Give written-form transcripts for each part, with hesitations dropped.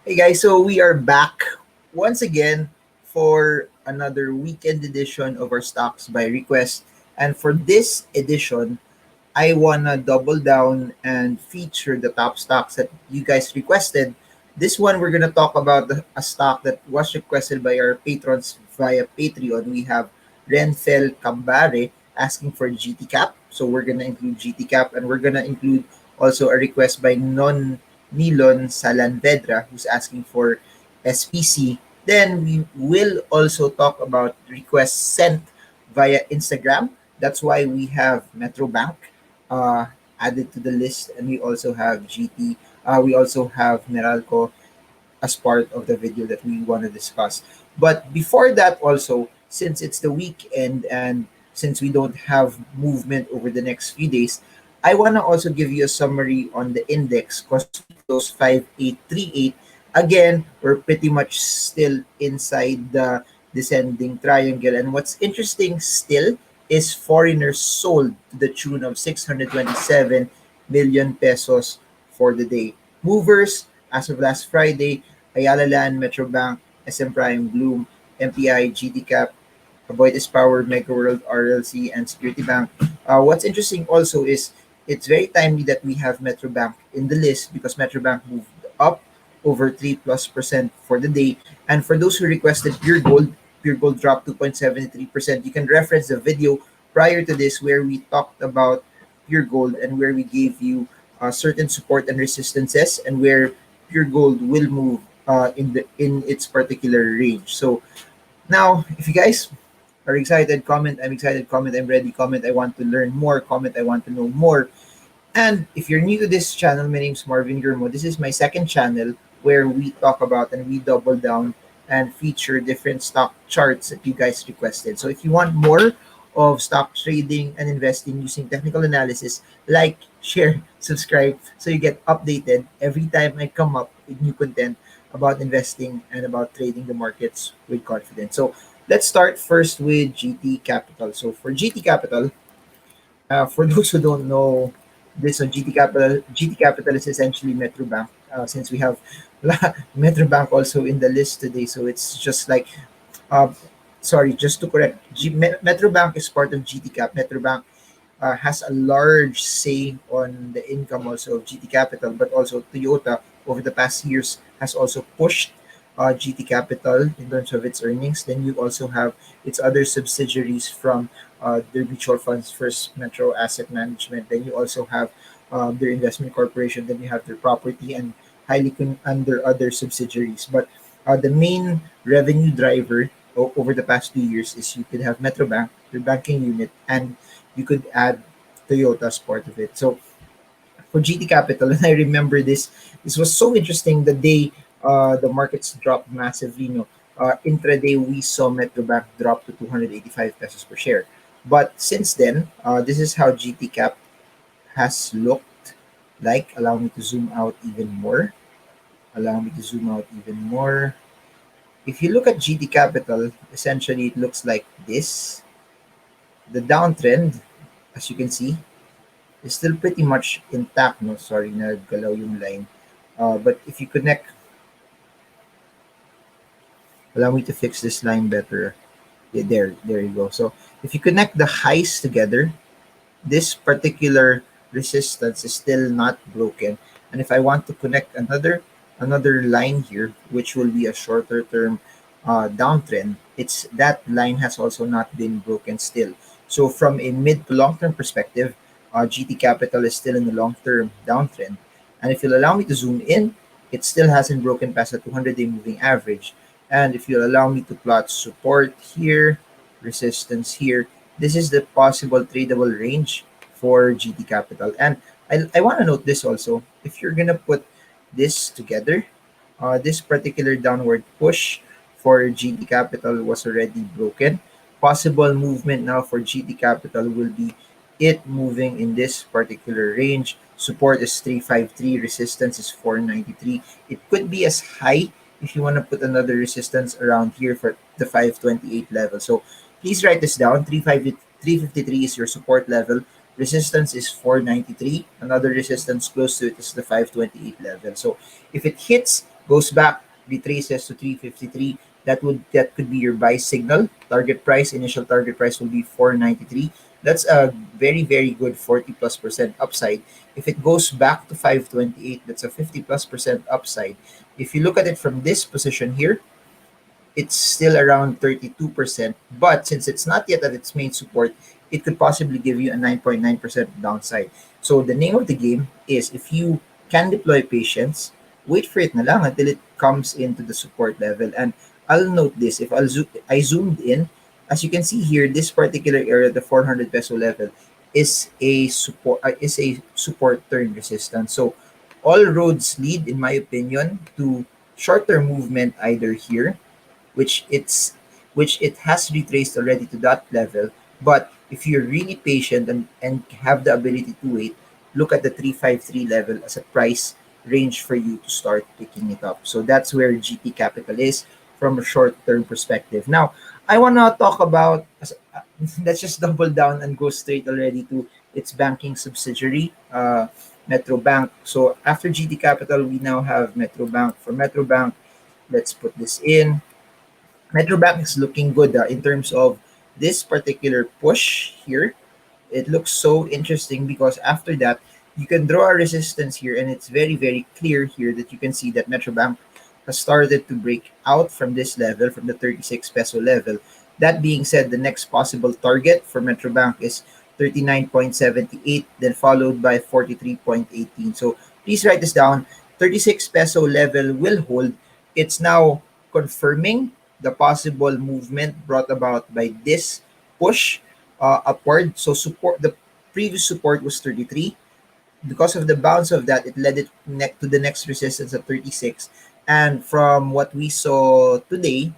Hey guys, so we are back once again for another weekend edition of our Stocks by Request. And for this edition, I wanna double down and feature the top stocks that you guys requested. This one we're gonna talk about a stock that was requested by our patrons via Patreon. We have Renfel Cambare asking for GT Cap, so we're gonna include GT Cap, and we're gonna include also a request by Non Nilon Salanvedra who's asking for SPC. Then we will also talk about requests sent via Instagram. That's why we have Metrobank uh, added to the list, and we also have GT. We also have Meralco as part of the video that we want to discuss. But before that, also, since it's the weekend and since we don't have movement over the next few days, I want to also give you a summary on the index because we closed 5838. Again, we're pretty much still inside the descending triangle. And what's interesting still is foreigners sold to the tune of 627 million pesos for the day. Movers, as of last Friday, Ayala Land, Metrobank, SM Prime, Bloom, MPI, GT Cap, Avoidis Power, Megaworld, RLC, and Security Bank. What's interesting also is it's very timely that we have Metrobank in the list because Metrobank moved up over 3+% for the day. And for those who requested Pure Gold dropped 2.73%. You can reference the video prior to this where we talked about Pure Gold and where we gave you certain support and resistances and where Pure Gold will move in its particular range. So now, if you guys are excited, comment. I'm excited. Comment. I'm ready. Comment. I want to learn more. Comment. I want to know more. And if you're new to this channel, my name's Marvin Germo. This is my second channel where we talk about and we double down and feature different stock charts that you guys requested. So if you want more of stock trading and investing using technical analysis, like, share, subscribe so you get updated every time I come up with new content about investing and about trading the markets with confidence. So let's start first with GT Capital. So for GT Capital, for those who don't know this on GT Capital is essentially Metrobank. Since we have Metrobank also in the list today, so it's just like, uh, sorry, just to correct, Metrobank is part of GT Cap. Metrobank has a large say on the income also of GT Capital, but also Toyota over the past years has also pushed GT Capital in terms of its earnings. Then you also have its other subsidiaries from their mutual funds, First Metro Asset Management. Then you also have their investment corporation. Then you have their property and under other subsidiaries. But the main revenue driver over the past 2 years is you could have Metrobank, your banking unit, and you could add Toyota as part of it. So for GT Capital, and I remember this. This was so interesting the day the markets dropped massively. Intraday we saw Metrobank drop to 285 pesos per share. But since then, this is how GT Cap has looked like. Allow me to zoom out even more. Allow me to zoom out even more. If you look at GT Capital, essentially it looks like this. The downtrend, as you can see, is still pretty much intact. No, sorry, nagalaw yung line. But if you connect, allow me to fix this line better. Yeah, there you go. So if you connect the highs together, this particular resistance is still not broken. And if I want to connect another line here, which will be a shorter term downtrend, it's that line has also not been broken still. So from a mid to long term perspective, GT Capital is still in the long term downtrend. And if you'll allow me to zoom in, it still hasn't broken past the 200-day moving average. And if you'll allow me to plot support here, resistance here, this is the possible tradable range for GT Capital. And I want to note this also. If you're going to put this together, this particular downward push for GT Capital was already broken. Possible movement now for GT Capital will be it moving in this particular range. Support is 353, resistance is 493. It could be as high if you want to put another resistance around here for the 528 level. So please write this down. 353 is your support level. Resistance is 493. Another resistance close to it is the 528 level. So if it hits goes back, retraces to 353. That could be your buy signal. Target price, initial target price will be 493. That's a very, very good 40 plus percent upside. If it goes back to 528, that's a 50 plus percent upside. If you look at it from this position here, it's still around 32%. But since it's not yet at its main support, it could possibly give you a 9.9% downside. So the name of the game is, if you can deploy patience, wait for it na lang until it comes into the support level. And I'll note this, if I zoomed in, as you can see here, this particular area, the 400 peso level, is a support turn resistance. So all roads lead, in my opinion, to short-term movement either here, which it's which it has retraced already to that level. But if you're really patient and have the ability to wait, look at the 353 level as a price range for you to start picking it up. So that's where GT Capital is from a short-term perspective. Now, I want to talk about, let's just double down and go straight already to its banking subsidiary, Metro Bank. So after GT Capital, we now have Metro Bank. For Metro Bank, let's put this in. Metrobank is looking good in terms of this particular push here. It looks so interesting because after that, you can draw a resistance here, and it's very, very clear here that you can see that Metrobank has started to break out from this level, from the 36 peso level. That being said, the next possible target for Metrobank is 39.78, then followed by 43.18. So please write this down. 36 peso level will hold. It's now confirming the possible movement brought about by this push upward. So support, the previous support was 33. Because of the bounce of that, it led it to the next resistance at 36. And from what we saw today,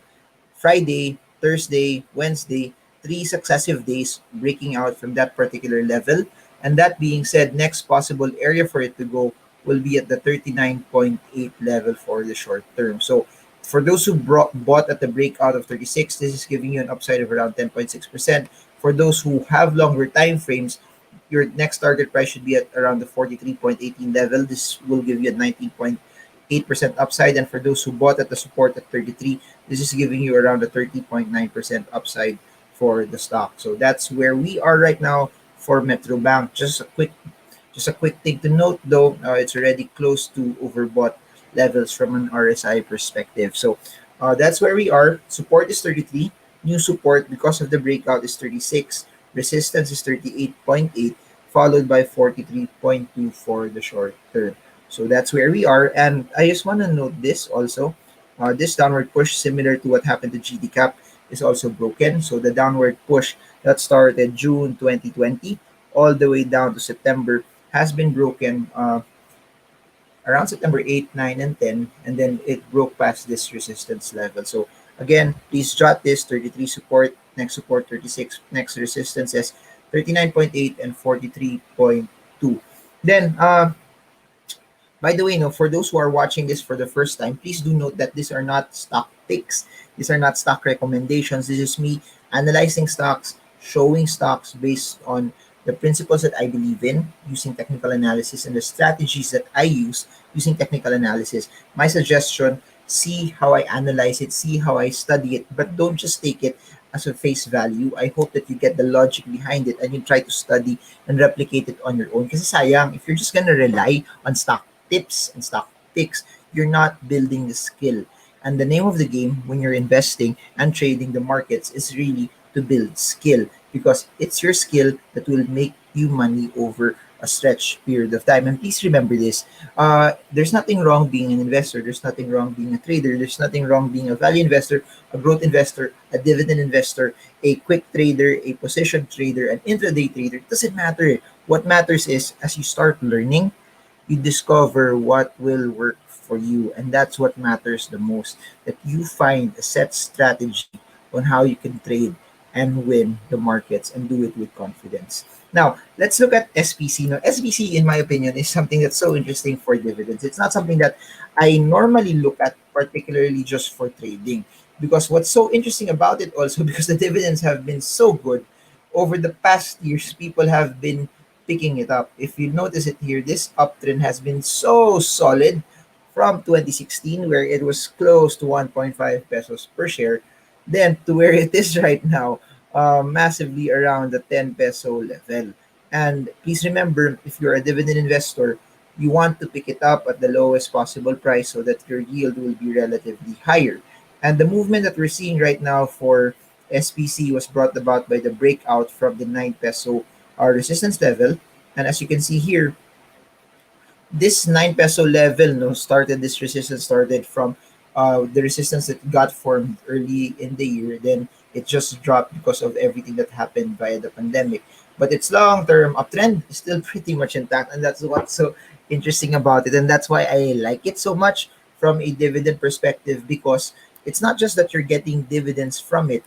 Friday, Thursday, Wednesday, three successive days breaking out from that particular level. And that being said, next possible area for it to go will be at the 39.8 level for the short term. So for those who bought at the breakout of 36, this is giving you an upside of around 10.6%. For those who have longer time frames, your next target price should be at around the 43.18 level. This will give you a 19.8% upside. And for those who bought at the support at 33, this is giving you around a 30.9% upside for the stock. So that's where we are right now for Metro Bank. Just a quick thing to note though, it's already close to overbought levels from an RSI perspective. So that's where we are. Support is 33. New support because of the breakout is 36. Resistance is 38.8, followed by 43.2 for the short term. So that's where we are. And I just want to note this also. This downward push, similar to what happened to GD Cap, is also broken. So the downward push that started June 2020 all the way down to September has been broken around September 8, 9, and 10, and then it broke past this resistance level. So again, please jot this: 33 support 36, next resistance is 39.8 and 43.2. Then by the way, no, for those who are watching this for the first time, please do note that these are not stock picks. These are not stock recommendations. This is me analyzing stocks, showing stocks based on the principles that I believe in using technical analysis and the strategies that I use using technical analysis. My suggestion: see how I analyze it, see how I study it, but don't just take it as a face value. I hope that you get the logic behind it and you try to study and replicate it on your own. Kasi sayang, if you're just gonna rely on stock tips and stock picks, you're not building the skill. And the name of the game when you're investing and trading the markets is really to build skill, because it's your skill that will make you money over a stretched period of time. And please remember this: there's nothing wrong being an investor, there's nothing wrong being a trader, there's nothing wrong being a value investor, a growth investor, a dividend investor, a quick trader, a position trader, an intraday trader. It doesn't matter. What matters is, as you start learning, you discover what will work for you. And that's what matters the most, that you find a set strategy on how you can trade and win the markets and do it with confidence. Now, let's look at SPC. Now, SPC, in my opinion, is something that's so interesting for dividends. It's not something that I normally look at, particularly just for trading. Because what's so interesting about it also, because the dividends have been so good over the past years, people have been picking it up. If you notice it here, this uptrend has been so solid from 2016, where it was close to 1.5 pesos per share, then to where it is right now, massively around the 10 peso level. And please remember, if you're a dividend investor, you want to pick it up at the lowest possible price so that your yield will be relatively higher. And the movement that we're seeing right now for SPC was brought about by the breakout from the 9 peso resistance level. And as you can see here, this 9 peso level no started this resistance started from the resistance that got formed early in the year, then it just dropped because of everything that happened via the pandemic, but its long-term uptrend is still pretty much intact, and that's what's so interesting about it, and that's why I like it so much from a dividend perspective, because it's not just that you're getting dividends from it.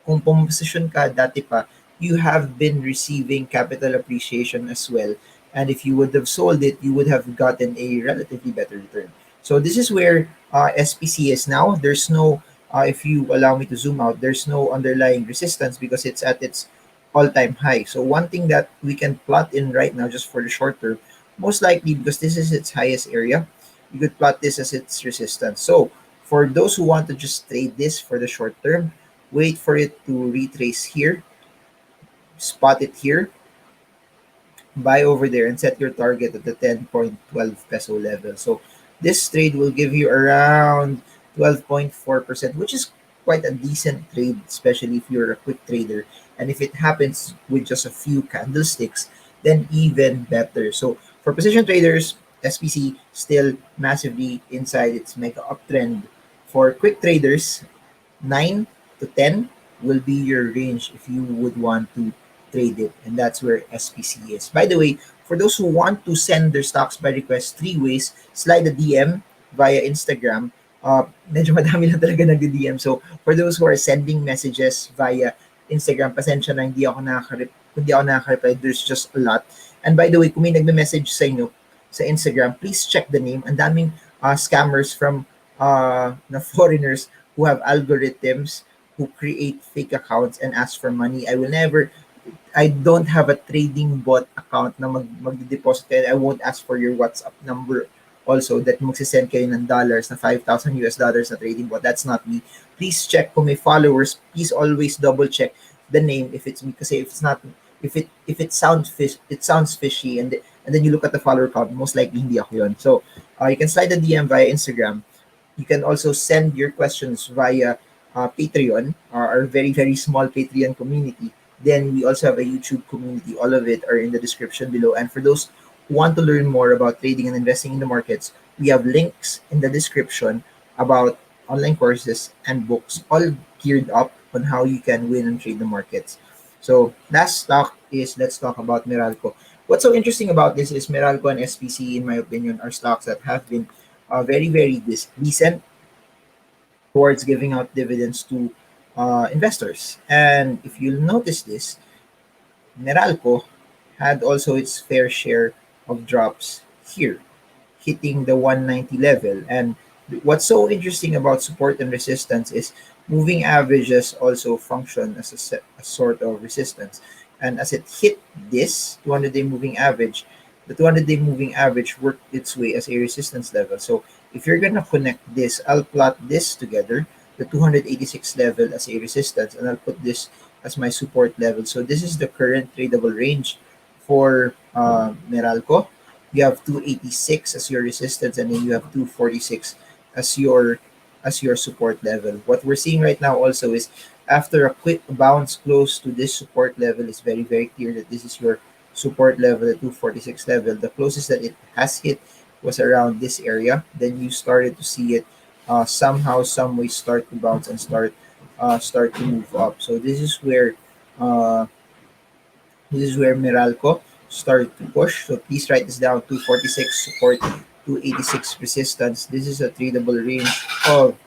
Kung pumosisyon ka dati pa, you have been receiving capital appreciation as well. And if you would have sold it, you would have gotten a relatively better return. So this is where SPC is now. There's no, if you allow me to zoom out, there's no underlying resistance because it's at its all-time high. So one thing that we can plot in right now, just for the short term, most likely because this is its highest area, you could plot this as its resistance. So for those who want to just trade this for the short term, wait for it to retrace here, spot it here, buy over there, and set your target at the 10.12 peso level. So this trade will give you around 12.4%, which is quite a decent trade, especially if you're a quick trader. And if it happens with just a few candlesticks, then even better. So for position traders, SPC still massively inside its mega uptrend. For quick traders, 9 to 10 will be your range if you would want to trade it. And that's where SPC is. By the way, for those who want to send their stocks by request, three ways. Slide a DM via Instagram. Medyo madami lang talaga nag-DM. So, for those who are sending messages via Instagram, pasensya na, hindi ako nakaka-reply. There's just a lot. And by the way, kung may nagme-message sa inyo sa Instagram, please check the name. Ang daming scammers from na foreigners who have algorithms who create fake accounts and ask for money. I don't have a trading bot account na mag-deposit kayo. I won't ask for your WhatsApp number also that magsisend kayo ng dollars na 5,000 US dollars na trading bot. That's not me. Please check kung may followers. Please always double check the name if it's me, kasi if it's not, if it sounds fishy, and then you look at the follower count, most likely hindi ako yun. So you can slide a DM via Instagram. You can also send your questions via Patreon, our very, very small Patreon community. Then we also have a YouTube community. All of it are in the description below. And for those who want to learn more about trading and investing in the markets, we have links in the description about online courses and books, all geared up on how you can win and trade the markets. So last stock is, let's talk about Meralco. What's so interesting about this is Meralco and SPC, in my opinion, are stocks that have been very, very decent towards giving out dividends to investors. And if you'll notice this, Meralco had also its fair share of drops here, hitting the 190 level. And what's so interesting about support and resistance is moving averages also function as a sort of resistance. And as it hit this 200-day moving average, the 200-day moving average worked its way as a resistance level. So if you're going to connect this, I'll plot this together, the 286 level as a resistance, and I'll put this as my support level. So this is the current tradable range for Meralco. You have 286 as your resistance, and then you have 246 as your support level. What we're seeing right now also is after a quick bounce close to this support level, it's very, very clear that this is your support level, the 246 level. The closest that it has hit was around this area. Then you started to see it somehow, some way start to bounce and start to move up. So uh, this is where Meralco started to push. So please write this down: 246 support, 286 resistance. This is a tradable range of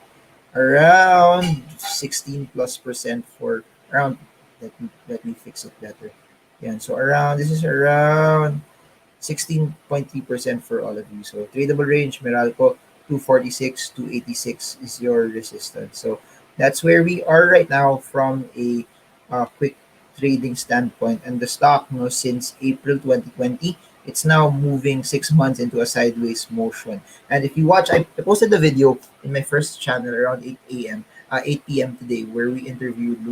around 16 plus percent for around. Let me fix it better. Yeah, so around this is around 16.3% for all of you. So tradable range, Meralco, 246, 286 is your resistance. So that's where we are right now from a quick trading standpoint. And the stock, since April 2020, It's now moving 6 months into a sideways motion. And if you watch, I posted the video in my first channel around 8 a.m. 8 p.m. today, where we interviewed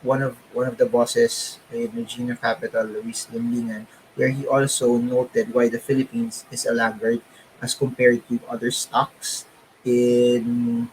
one of the bosses in Regina Capital, Luis Limlingan, where he also noted why the Philippines is a laggard as compared to other stocks in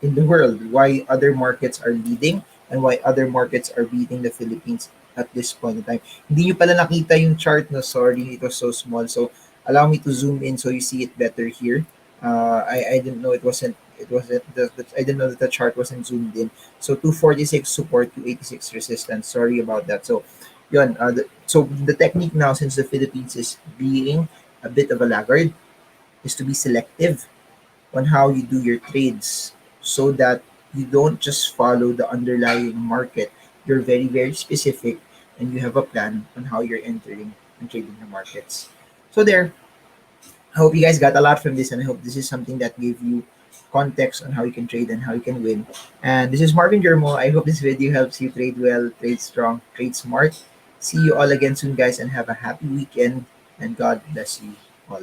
in the world, why other markets are leading and why other markets are beating the Philippines at this point in time. Hindi nyo pala nakita yung chart, no? Sorry, it was so small. So, allow me to zoom in so you see it better here. I didn't know I didn't know that the chart wasn't zoomed in. So, 246 support, 286 resistance. Sorry about that. So, yun, so the technique now, since the Philippines is being a bit of a laggard, is to be selective on how you do your trades so that you don't just follow the underlying market. You're very, very specific and you have a plan on how you're entering and trading the markets. So there, I hope you guys got a lot from this and I hope this is something that gave you context on how you can trade and how you can win. And this is Marvin Jermo. I hope this video helps you trade well, trade strong, trade smart. See you all again soon, guys, and have a happy weekend and God bless you all.